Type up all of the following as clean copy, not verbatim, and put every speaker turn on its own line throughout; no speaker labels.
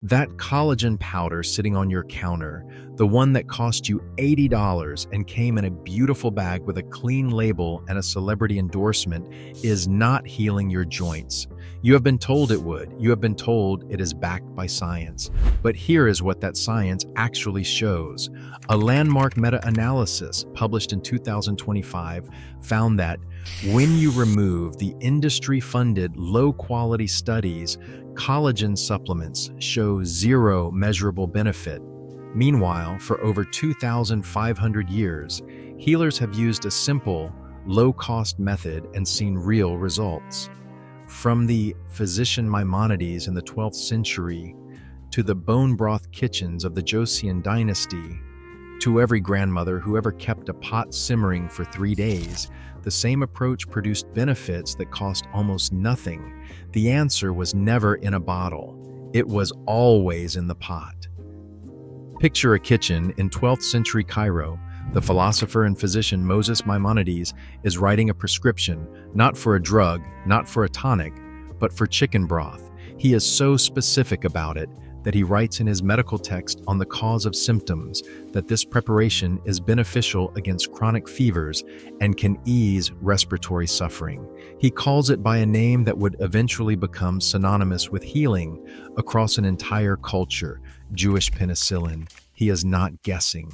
That collagen powder sitting on your counter, the one that cost you $80 and came in a beautiful bag with a clean label and a celebrity endorsement, is not healing your joints. You have been told it would. You have been told it is backed by science. But here is what that science actually shows. A landmark meta-analysis published in 2025 found that when you remove the industry-funded low-quality studies, collagen supplements show zero measurable benefit. Meanwhile, for over 2,500 years, healers have used a simple, low-cost method and seen real results. From the physician Maimonides in the 12th century to the bone broth kitchens of the Joseon Dynasty, to every grandmother who ever kept a pot simmering for 3 days, the same approach produced benefits that cost almost nothing. The answer was never in a bottle. It was always in the pot. Picture a kitchen in 12th century Cairo. The philosopher and physician Moses Maimonides is writing a prescription, not for a drug, not for a tonic, but for chicken broth. He is so specific about it that he writes in his medical text on the cause of symptoms that this preparation is beneficial against chronic fevers and can ease respiratory suffering. He calls it by a name that would eventually become synonymous with healing across an entire culture, Jewish penicillin. He is not guessing.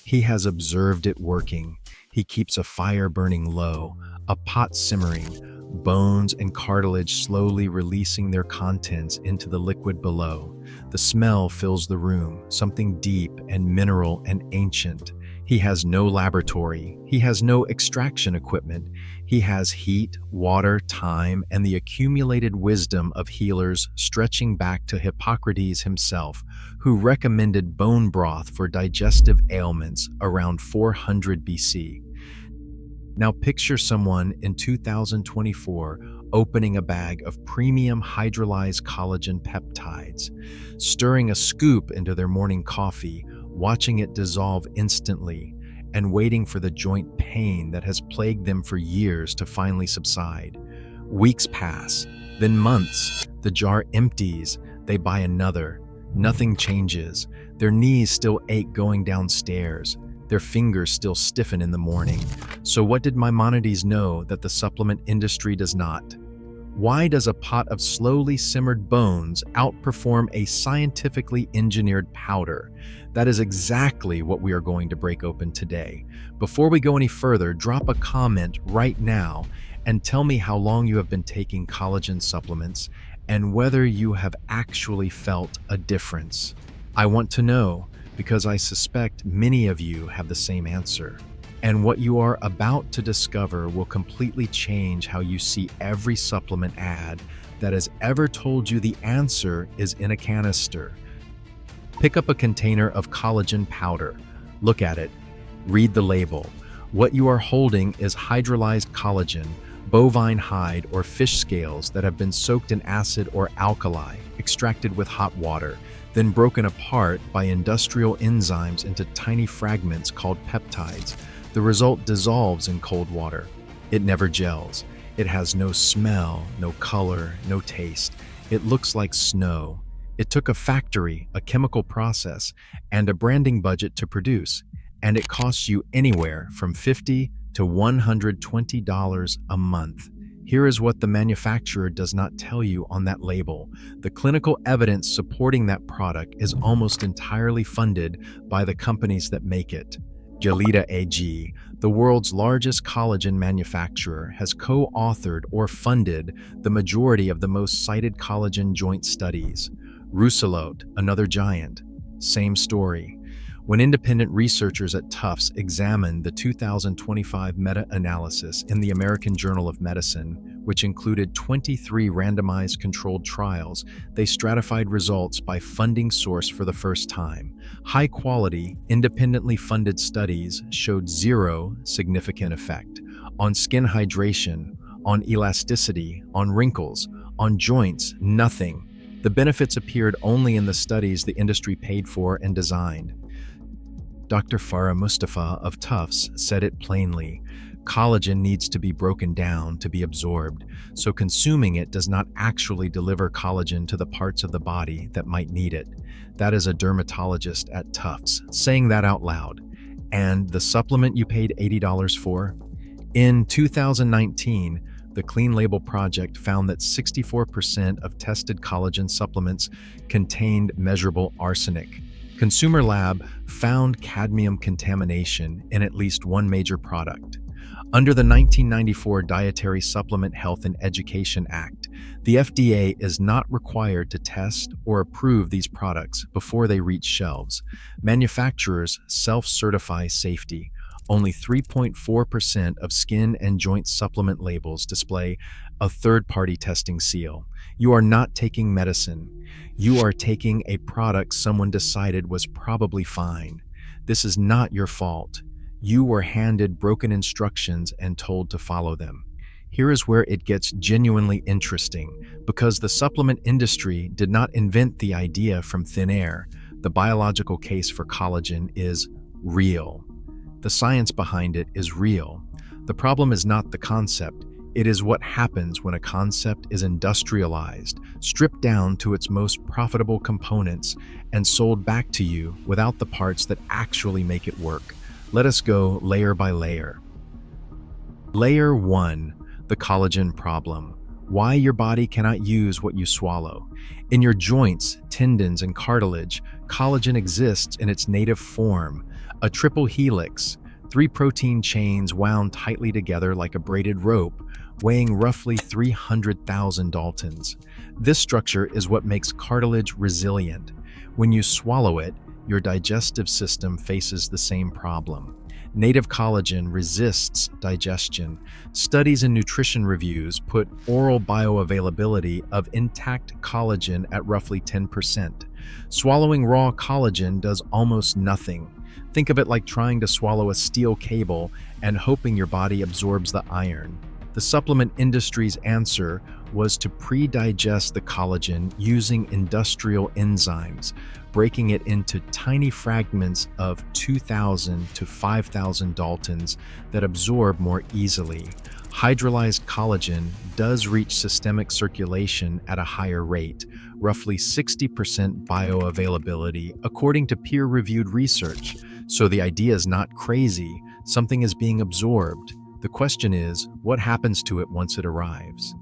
He has observed it working. He keeps a fire burning low, a pot simmering, bones and cartilage slowly releasing their contents into the liquid below. The smell fills the room, something deep and mineral and ancient. He has no laboratory. He has no extraction equipment. He has heat, water, time, and the accumulated wisdom of healers stretching back to Hippocrates himself, who recommended bone broth for digestive ailments around 400 BC. Now picture someone in 2024 opening a bag of premium hydrolyzed collagen peptides, stirring a scoop into their morning coffee, watching it dissolve instantly, and waiting for the joint pain that has plagued them for years to finally subside. Weeks pass, then months. The jar empties. They buy another. Nothing changes. Their knees still ache going downstairs. Their fingers still stiffen in the morning. So what did Maimonides know that the supplement industry does not? Why does a pot of slowly simmered bones outperform a scientifically engineered powder? That is exactly what we are going to break open today. Before we go any further, drop a comment right now and tell me how long you have been taking collagen supplements and whether you have actually felt a difference. I want to know, because I suspect many of you have the same answer. And what you are about to discover will completely change how you see every supplement ad that has ever told you the answer is in a canister. Pick up a container of collagen powder. Look at it. Read the label. What you are holding is hydrolyzed collagen, bovine hide or fish scales that have been soaked in acid or alkali, extracted with hot water, then broken apart by industrial enzymes into tiny fragments called peptides. The result dissolves in cold water. It never gels. It has no smell, no color, no taste. It looks like snow. It took a factory, a chemical process, and a branding budget to produce, and it costs you anywhere from $50 to $120 a month. Here is what the manufacturer does not tell you on that label. The clinical evidence supporting that product is almost entirely funded by the companies that make it. Gelita AG, the world's largest collagen manufacturer, has co-authored or funded the majority of the most cited collagen joint studies. Rousselot, another giant. Same story. When independent researchers at Tufts examined the 2025 meta-analysis in the American Journal of Medicine, which included 23 randomized controlled trials, they stratified results by funding source for the first time. High-quality, independently funded studies showed zero significant effect on skin hydration, on elasticity, on wrinkles, on joints, nothing. The benefits appeared only in the studies the industry paid for and designed. Dr. Farah Mustafa of Tufts said it plainly. Collagen needs to be broken down to be absorbed, so consuming it does not actually deliver collagen to the parts of the body that might need it. That is a dermatologist at Tufts saying that out loud. And the supplement you paid $80 for? In 2019, the Clean Label Project found that 64% of tested collagen supplements contained measurable arsenic. Consumer Lab found cadmium contamination in at least one major product. Under the 1994 Dietary Supplement Health and Education Act, the FDA is not required to test or approve these products before they reach shelves. Manufacturers self-certify safety. Only 3.4% of skin and joint supplement labels display a third-party testing seal. You are not taking medicine. You are taking a product someone decided was probably fine. This is not your fault. You were handed broken instructions and told to follow them. Here is where it gets genuinely interesting. Because the supplement industry did not invent the idea from thin air, the biological case for collagen is real. The science behind it is real. The problem is not the concept. It is what happens when a concept is industrialized, stripped down to its most profitable components, and sold back to you without the parts that actually make it work. Let us go layer by layer. Layer 1. The collagen problem. Why your body cannot use what you swallow. In your joints, tendons, and cartilage, collagen exists in its native form, a triple helix, 3 protein chains wound tightly together like a braided rope, weighing roughly 300,000 Daltons. This structure is what makes cartilage resilient. When you swallow it, your digestive system faces the same problem. Native collagen resists digestion. Studies and nutrition reviews put oral bioavailability of intact collagen at roughly 10%. Swallowing raw collagen does almost nothing. Think of it like trying to swallow a steel cable and hoping your body absorbs the iron. The supplement industry's answer was to pre-digest the collagen using industrial enzymes, breaking it into tiny fragments of 2,000 to 5,000 Daltons that absorb more easily. Hydrolyzed collagen does reach systemic circulation at a higher rate, roughly 60% bioavailability, according to peer-reviewed research. So the idea is not crazy. Something is being absorbed. The question is, what happens to it once it arrives?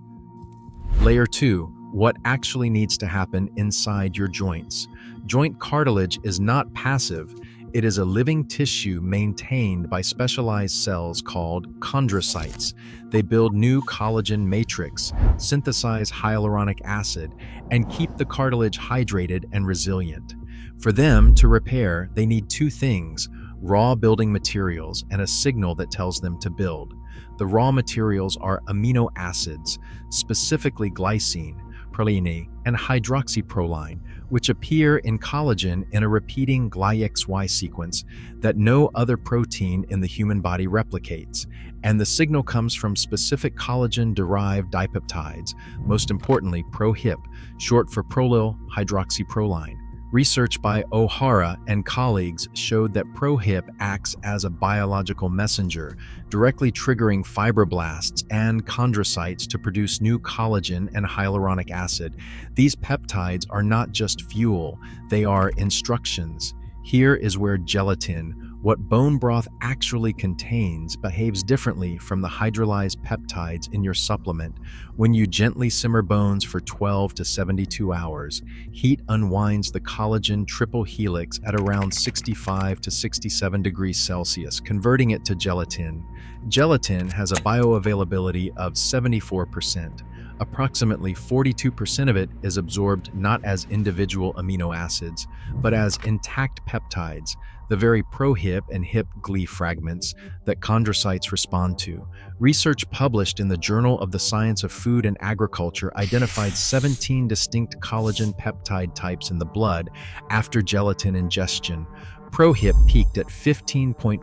Layer 2. What actually needs to happen inside your joints? Joint cartilage is not passive. It is a living tissue maintained by specialized cells called chondrocytes. They build new collagen matrix, synthesize hyaluronic acid, and keep the cartilage hydrated and resilient. For them to repair, they need 2 things: raw building materials and a signal that tells them to build. The raw materials are amino acids, specifically glycine, proline, and hydroxyproline, which appear in collagen in a repeating GlyXY sequence that no other protein in the human body replicates. And the signal comes from specific collagen-derived dipeptides, most importantly ProHIP, short for prolyl hydroxyproline. Research by O'Hara and colleagues showed that ProHIP acts as a biological messenger, directly triggering fibroblasts and chondrocytes to produce new collagen and hyaluronic acid. These peptides are not just fuel, they are instructions. Here is where gelatin, what bone broth actually contains, behaves differently from the hydrolyzed peptides in your supplement. When you gently simmer bones for 12 to 72 hours, heat unwinds the collagen triple helix at around 65 to 67 degrees Celsius, converting it to gelatin. Gelatin has a bioavailability of 74%. Approximately 42% of it is absorbed not as individual amino acids, but as intact peptides, the very ProHIP and HIP-GLY fragments that chondrocytes respond to. Research published in the Journal of the Science of Food and Agriculture identified 17 distinct collagen peptide types in the blood after gelatin ingestion. ProHIP peaked at 15.5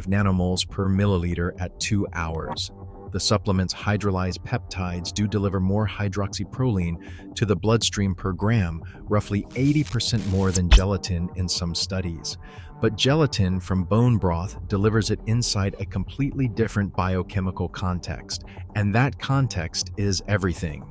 nanomoles per milliliter at 2 hours. The supplement's hydrolyzed peptides do deliver more hydroxyproline to the bloodstream per gram, roughly 80% more than gelatin in some studies. but gelatin from bone broth delivers it inside a completely different biochemical context, and that context is everything.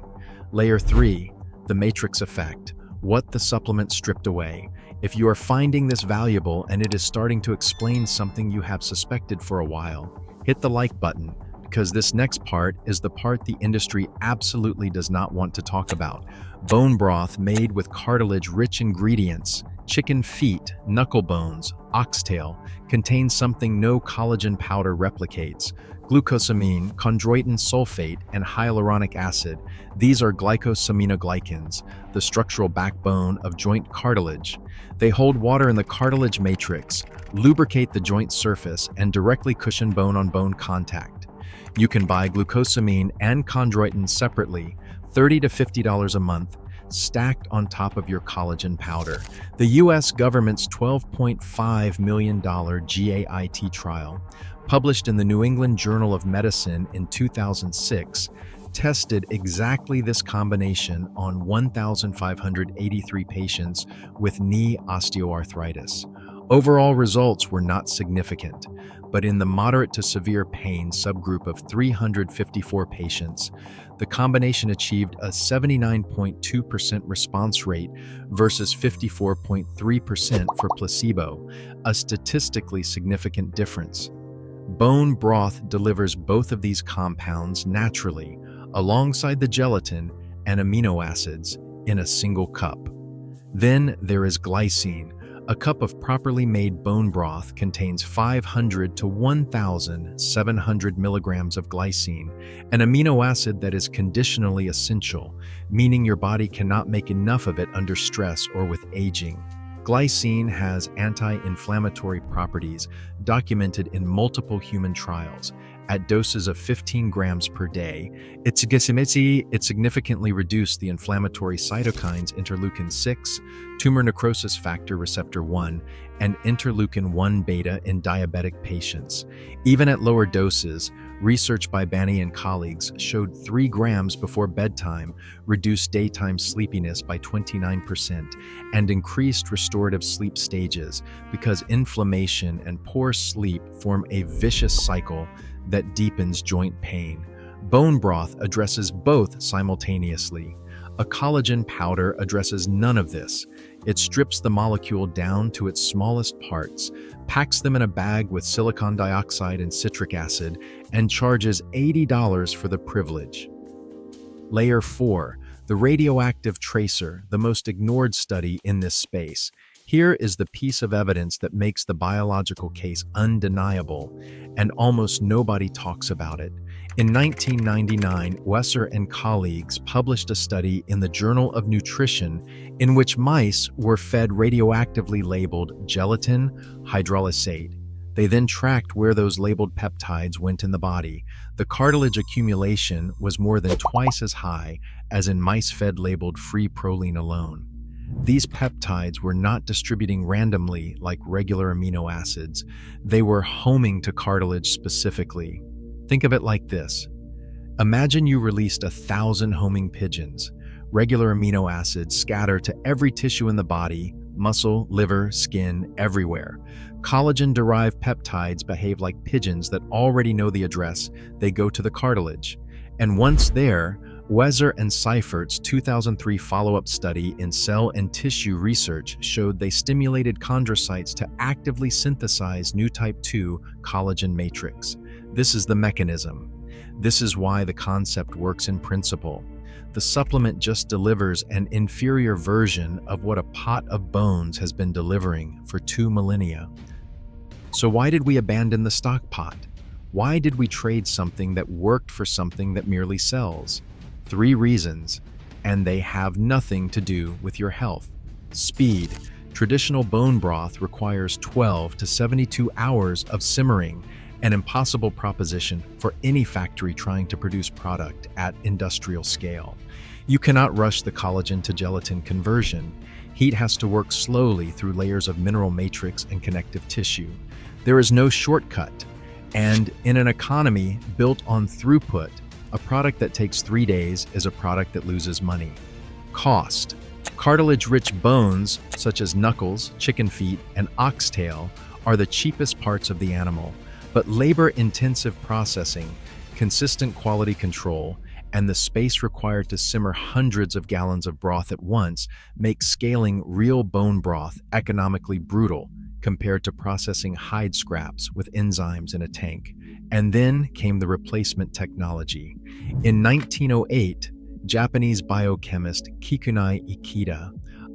Layer 3, the matrix effect, what the supplement stripped away. If you are finding this valuable and it is starting to explain something you have suspected for a while, hit the like button, because this next part is the part the industry absolutely does not want to talk about. Bone broth made with cartilage-rich ingredients, chicken feet, knuckle bones, oxtail, contains something no collagen powder replicates: glucosamine, chondroitin sulfate, and hyaluronic acid. These are glycosaminoglycans, the structural backbone of joint cartilage. They hold water in the cartilage matrix, lubricate the joint surface, and directly cushion bone-on-bone contact. You can buy glucosamine and chondroitin separately, $30 to $50 a month, stacked on top of your collagen powder. The US government's $12.5 million GAIT trial, published in the New England Journal of Medicine in 2006, tested exactly this combination on 1,583 patients with knee osteoarthritis. Overall results were not significant, but in the moderate to severe pain subgroup of 354 patients, the combination achieved a 79.2% response rate versus 54.3% for placebo, a statistically significant difference. Bone broth delivers both of these compounds naturally, alongside the gelatin and amino acids, in a single cup. Then there is glycine. A cup of properly made bone broth contains 500 to 1,700 milligrams of glycine, an amino acid that is conditionally essential, meaning your body cannot make enough of it under stress or with aging. Glycine has anti-inflammatory properties documented in multiple human trials. At doses of 15 grams per day, it significantly reduced the inflammatory cytokines interleukin-6, tumor necrosis factor receptor 1, and interleukin-1 beta in diabetic patients. Even at lower doses, research by Bani and colleagues showed 3 grams before bedtime reduced daytime sleepiness by 29% and increased restorative sleep stages, because inflammation and poor sleep form a vicious cycle that deepens joint pain. Bone broth addresses both simultaneously. A collagen powder addresses none of this. It strips the molecule down to its smallest parts, packs them in a bag with silicon dioxide and citric acid, and charges $80 for the privilege. Layer 4, the radioactive tracer, the most ignored study in this space. Here is the piece of evidence that makes the biological case undeniable, and almost nobody talks about it. In 1999, Wesser and colleagues published a study in the Journal of Nutrition in which mice were fed radioactively labeled gelatin hydrolysate. They then tracked where those labeled peptides went in the body. The cartilage accumulation was more than twice as high as in mice fed labeled free proline alone. These peptides were not distributing randomly like regular amino acids. They were homing to cartilage specifically. Think of it like this. Imagine you released 1,000 homing pigeons. Regular amino acids scatter to every tissue in the body, muscle, liver, skin, everywhere. Collagen-derived peptides behave like pigeons that already know the address. They go to the cartilage. And once there, Wesser and Seifert's 2003 follow-up study in Cell and Tissue Research showed they stimulated chondrocytes to actively synthesize new type 2 collagen matrix. This is the mechanism. This is why the concept works in principle. The supplement just delivers an inferior version of what a pot of bones has been delivering for 2 millennia. So why did we abandon the stock pot? Why did we trade something that worked for something that merely sells? 3 reasons, and they have nothing to do with your health. Speed. Traditional bone broth requires 12 to 72 hours of simmering, an impossible proposition for any factory trying to produce product at industrial scale. You cannot rush the collagen to gelatin conversion. Heat has to work slowly through layers of mineral matrix and connective tissue. There is no shortcut, and in an economy built on throughput, a product that takes 3 days is a product that loses money. Cost. Cartilage-rich bones, such as knuckles, chicken feet, and oxtail, are the cheapest parts of the animal, but labor-intensive processing, consistent quality control, and the space required to simmer hundreds of gallons of broth at once make scaling real bone broth economically brutal compared to processing hide scraps with enzymes in a tank. And then came the replacement technology. In 1908, Japanese biochemist Kikunai Ikeda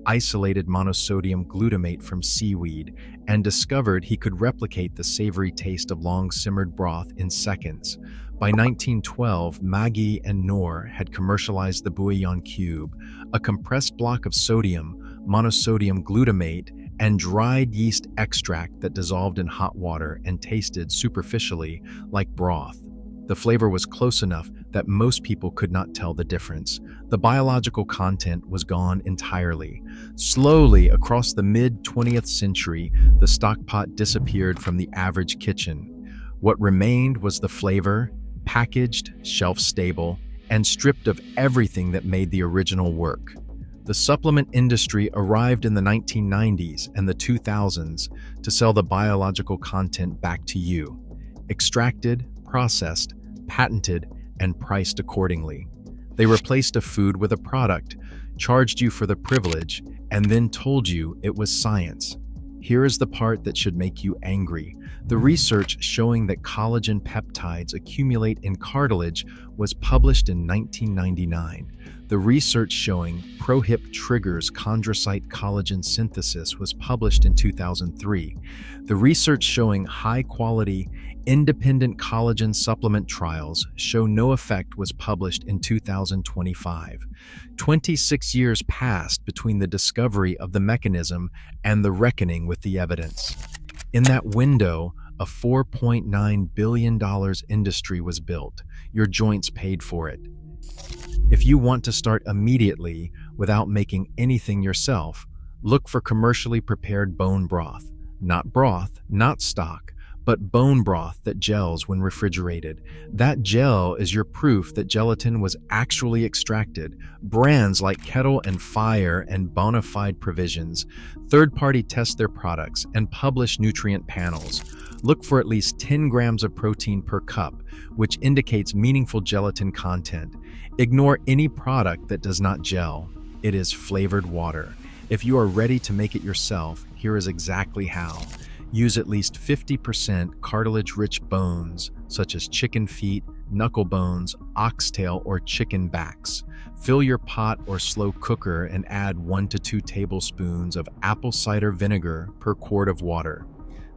isolated monosodium glutamate from seaweed and discovered he could replicate the savory taste of long-simmered broth in seconds. By 1912, Maggi and Knorr had commercialized the bouillon cube, a compressed block of sodium, monosodium glutamate, and dried yeast extract that dissolved in hot water and tasted superficially like broth. The flavor was close enough that most people could not tell the difference. The biological content was gone entirely. Slowly, across the mid-20th century, the stockpot disappeared from the average kitchen. What remained was the flavor, packaged, shelf-stable, and stripped of everything that made the original work. The supplement industry arrived in the 1990s and the 2000s to sell the biological content back to you. Extracted, processed, patented, and priced accordingly. They replaced a food with a product, charged you for the privilege, and then told you it was science. Here is the part that should make you angry. The research showing that collagen peptides accumulate in cartilage was published in 1999. The research showing ProHip triggers chondrocyte collagen synthesis was published in 2003. The research showing high-quality, independent collagen supplement trials show no effect was published in 2025. 26 years passed between the discovery of the mechanism and the reckoning with the evidence. In that window, a $4.9 billion industry was built. Your joints paid for it. If you want to start immediately without making anything yourself, look for commercially prepared bone broth. Not stock, but bone broth that gels when refrigerated. That gel is your proof that gelatin was actually extracted. Brands like Kettle and Fire and Bonafide Provisions third-party test their products and publish nutrient panels. Look for at least 10 grams of protein per cup, which indicates meaningful gelatin content. Ignore any product that does not gel. It is flavored water. If you are ready to make it yourself, here is exactly how. Use at least 50% cartilage-rich bones, such as chicken feet, knuckle bones, oxtail, or chicken backs. Fill your pot or slow cooker and add 1 to 2 tablespoons of apple cider vinegar per quart of water.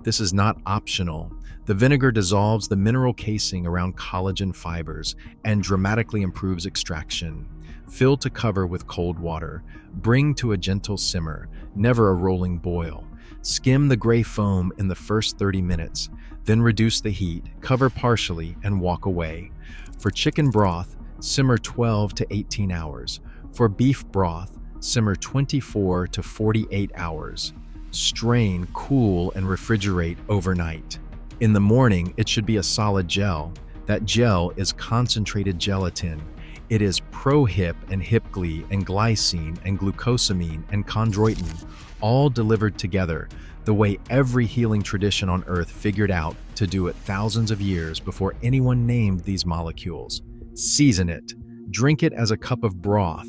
This is not optional. The vinegar dissolves the mineral casing around collagen fibers and dramatically improves extraction. Fill to cover with cold water. Bring to a gentle simmer, never a rolling boil. Skim the gray foam in the first 30 minutes, then reduce the heat, cover partially, and walk away. For chicken broth, simmer 12 to 18 hours. For beef broth, simmer 24 to 48 hours. Strain, cool, and refrigerate overnight. In the morning, it should be a solid gel. That gel is concentrated gelatin. It is ProHip and HipGly and glycine and glucosamine and chondroitin, all delivered together, the way every healing tradition on Earth figured out to do it thousands of years before anyone named these molecules. Season it. Drink it as a cup of broth.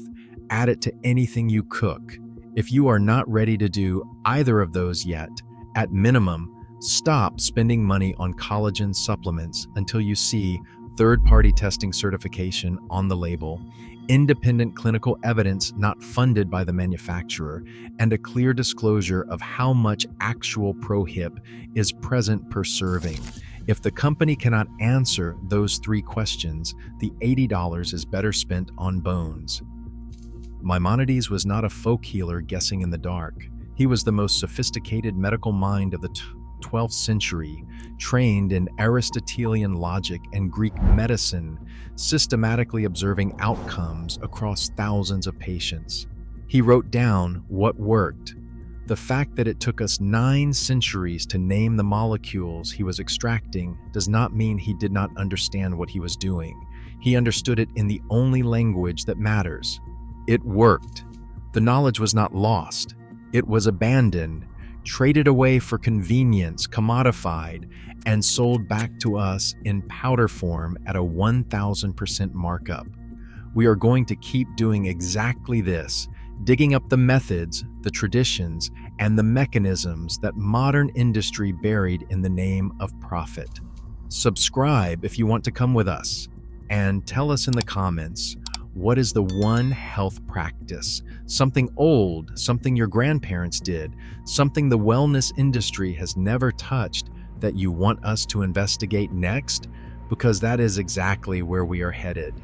Add it to anything you cook. If you are not ready to do either of those yet, at minimum, stop spending money on collagen supplements until you see third-party testing certification on the label, independent clinical evidence not funded by the manufacturer, and a clear disclosure of how much actual ProHip is present per serving. If the company cannot answer those 3 questions, the $80 is better spent on bones. Maimonides was not a folk healer guessing in the dark. He was the most sophisticated medical mind of the 12th century, trained in Aristotelian logic and Greek medicine, systematically observing outcomes across thousands of patients. He wrote down what worked. The fact that it took us 9 centuries to name the molecules he was extracting does not mean he did not understand what he was doing. He understood it in the only language that matters. It worked. The knowledge was not lost. It was abandoned, traded away for convenience, commodified, and sold back to us in powder form at a 1,000% markup. We are going to keep doing exactly this, digging up the methods, the traditions, and the mechanisms that modern industry buried in the name of profit. Subscribe if you want to come with us, and tell us in the comments, what is the one health practice, something old, something your grandparents did, something the wellness industry has never touched that you want us to investigate next? Because that is exactly where we are headed.